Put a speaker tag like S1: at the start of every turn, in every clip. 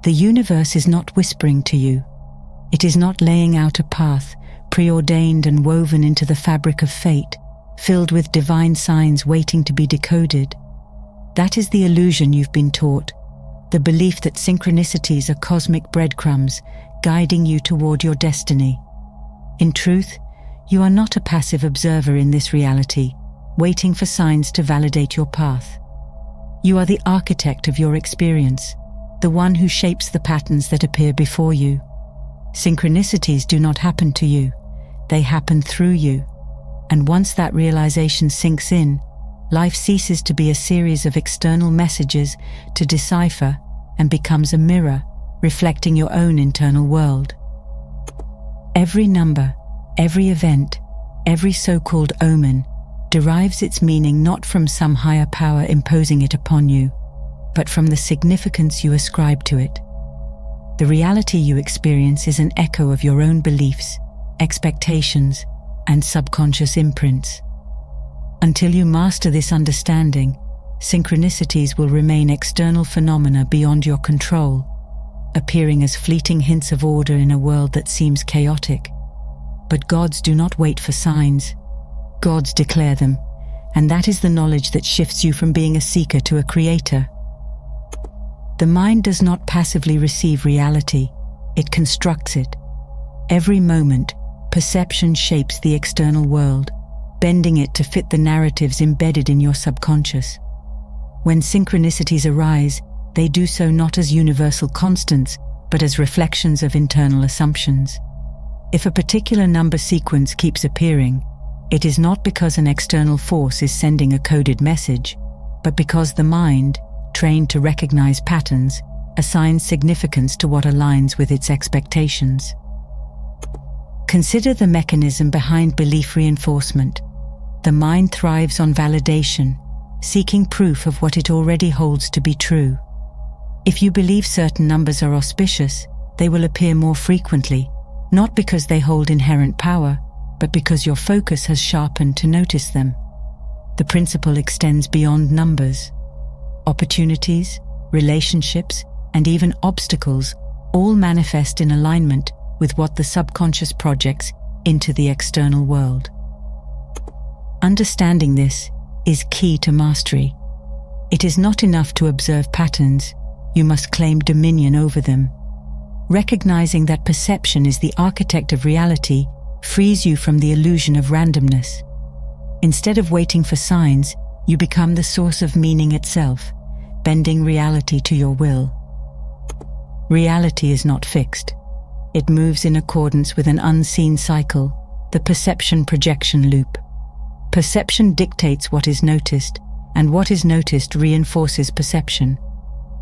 S1: The universe is not whispering to you. It is not laying out a path, preordained and woven into the fabric of fate, filled with divine signs waiting to be decoded. That is the illusion you've been taught, the belief that synchronicities are cosmic breadcrumbs guiding you toward your destiny. In truth, you are not a passive observer in this reality, waiting for signs to validate your path. You are the architect of your experience, the one who shapes the patterns that appear before you. Synchronicities do not happen to you, they happen through you. And once that realization sinks in, life ceases to be a series of external messages to decipher and becomes a mirror reflecting your own internal world. Every number, every event, every so-called omen derives its meaning not from some higher power imposing it upon you, but from the significance you ascribe to it. The reality you experience is an echo of your own beliefs, expectations, and subconscious imprints. Until you master this understanding, synchronicities will remain external phenomena beyond your control, appearing as fleeting hints of order in a world that seems chaotic. But gods do not wait for signs. Gods declare them, and that is the knowledge that shifts you from being a seeker to a creator. The mind does not passively receive reality, it constructs it. Every moment, perception shapes the external world, bending it to fit the narratives embedded in your subconscious. When synchronicities arise, they do so not as universal constants, but as reflections of internal assumptions. If a particular number sequence keeps appearing, it is not because an external force is sending a coded message, but because the mind, trained to recognize patterns, assigns significance to what aligns with its expectations. Consider the mechanism behind belief reinforcement. The mind thrives on validation, seeking proof of what it already holds to be true. If you believe certain numbers are auspicious, they will appear more frequently, not because they hold inherent power, but because your focus has sharpened to notice them. The principle extends beyond numbers. Opportunities, relationships, and even obstacles all manifest in alignment with what the subconscious projects into the external world. Understanding this is key to mastery. It is not enough to observe patterns, you must claim dominion over them. Recognizing that perception is the architect of reality frees you from the illusion of randomness. Instead of waiting for signs, you become the source of meaning itself, bending reality to your will. Reality is not fixed. It moves in accordance with an unseen cycle, the perception-projection loop. Perception dictates what is noticed, and what is noticed reinforces perception.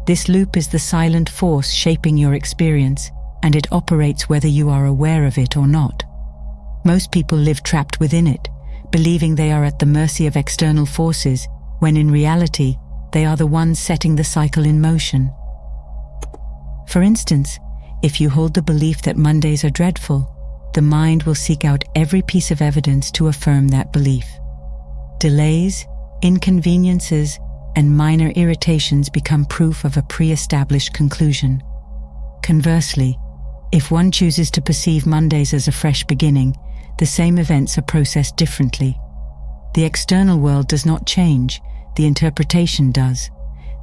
S1: This loop is the silent force shaping your experience, and it operates whether you are aware of it or not. Most people live trapped within it, believing they are at the mercy of external forces, when in reality, they are the ones setting the cycle in motion. For instance, if you hold the belief that Mondays are dreadful, the mind will seek out every piece of evidence to affirm that belief. Delays, inconveniences, and minor irritations become proof of a pre-established conclusion. Conversely, if one chooses to perceive Mondays as a fresh beginning, the same events are processed differently. The external world does not change, the interpretation does.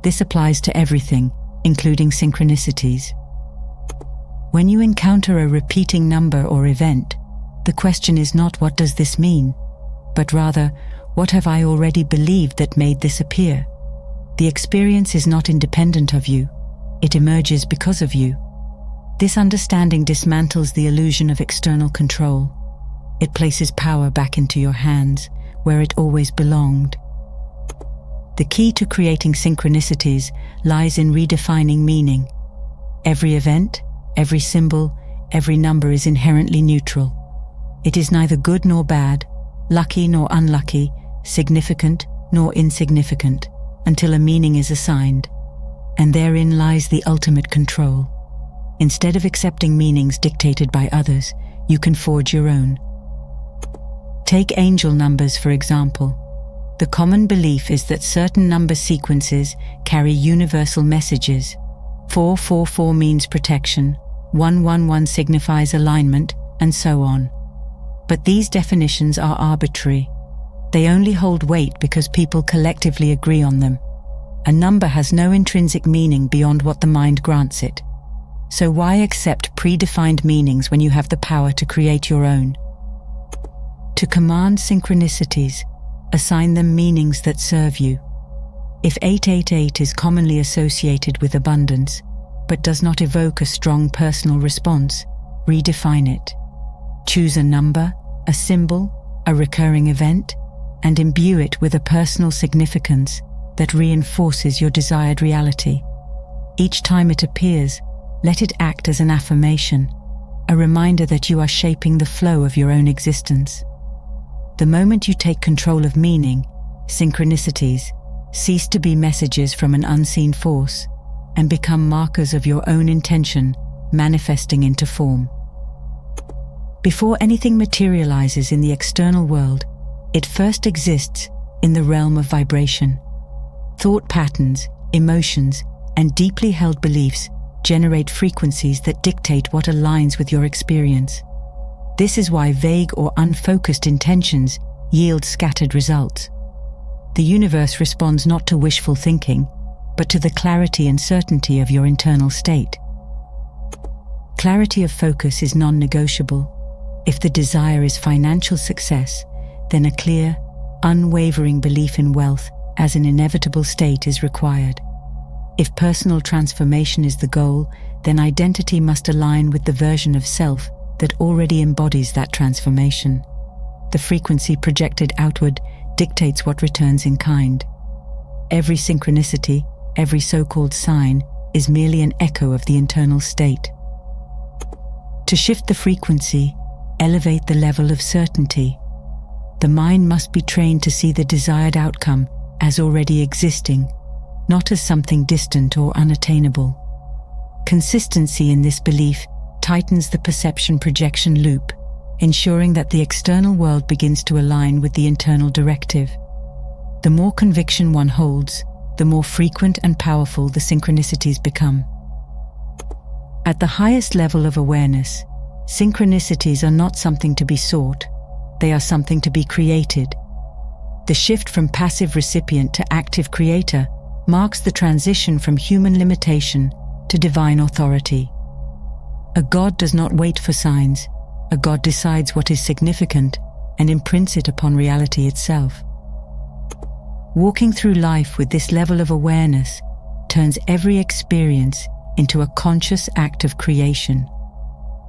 S1: This applies to everything, including synchronicities. When you encounter a repeating number or event, the question is not what does this mean, but rather, what have I already believed that made this appear? The experience is not independent of you, it emerges because of you. This understanding dismantles the illusion of external control. It places power back into your hands, where it always belonged. The key to creating synchronicities lies in redefining meaning. Every event, every symbol, every number is inherently neutral. It is neither good nor bad, lucky nor unlucky, significant nor insignificant, until a meaning is assigned. And therein lies the ultimate control. Instead of accepting meanings dictated by others, you can forge your own. Take angel numbers, for example. The common belief is that certain number sequences carry universal messages. 444 means protection, 111 signifies alignment, and so on. But these definitions are arbitrary. They only hold weight because people collectively agree on them. A number has no intrinsic meaning beyond what the mind grants it. So why accept predefined meanings when you have the power to create your own? To command synchronicities, assign them meanings that serve you. If 888 is commonly associated with abundance, but does not evoke a strong personal response, redefine it. Choose a number, a symbol, a recurring event, and imbue it with a personal significance that reinforces your desired reality. Each time it appears, let it act as an affirmation, a reminder that you are shaping the flow of your own existence. The moment you take control of meaning, synchronicities cease to be messages from an unseen force and become markers of your own intention manifesting into form. Before anything materializes in the external world, it first exists in the realm of vibration. Thought patterns, emotions, and deeply held beliefs generate frequencies that dictate what aligns with your experience. This is why vague or unfocused intentions yield scattered results. The universe responds not to wishful thinking, but to the clarity and certainty of your internal state. Clarity of focus is non-negotiable. If the desire is financial success, then a clear, unwavering belief in wealth as an inevitable state is required. If personal transformation is the goal, then identity must align with the version of self that already embodies that transformation. The frequency projected outward dictates what returns in kind. Every synchronicity, every so-called sign, is merely an echo of the internal state. To shift the frequency, elevate the level of certainty. The mind must be trained to see the desired outcome as already existing, not as something distant or unattainable. Consistency in this belief tightens the perception-projection loop, ensuring that the external world begins to align with the internal directive. The more conviction one holds, the more frequent and powerful the synchronicities become. At the highest level of awareness, synchronicities are not something to be sought, they are something to be created. The shift from passive recipient to active creator marks the transition from human limitation to divine authority. A god does not wait for signs. A god decides what is significant and imprints it upon reality itself. Walking through life with this level of awareness turns every experience into a conscious act of creation.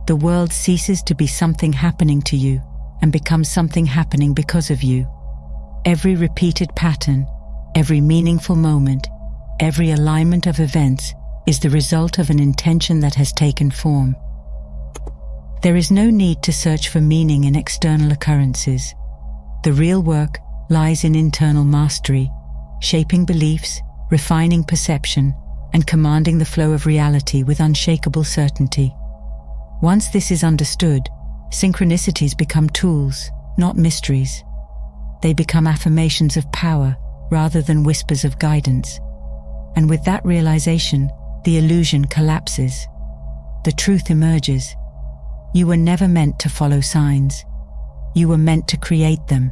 S1: The world ceases to be something happening to you and becomes something happening because of you. Every repeated pattern, every meaningful moment, every alignment of events is the result of an intention that has taken form. There is no need to search for meaning in external occurrences. The real work lies in internal mastery, shaping beliefs, refining perception, and commanding the flow of reality with unshakable certainty. Once this is understood, synchronicities become tools, not mysteries. They become affirmations of power rather than whispers of guidance. And with that realization, the illusion collapses. The truth emerges. You were never meant to follow signs. You were meant to create them.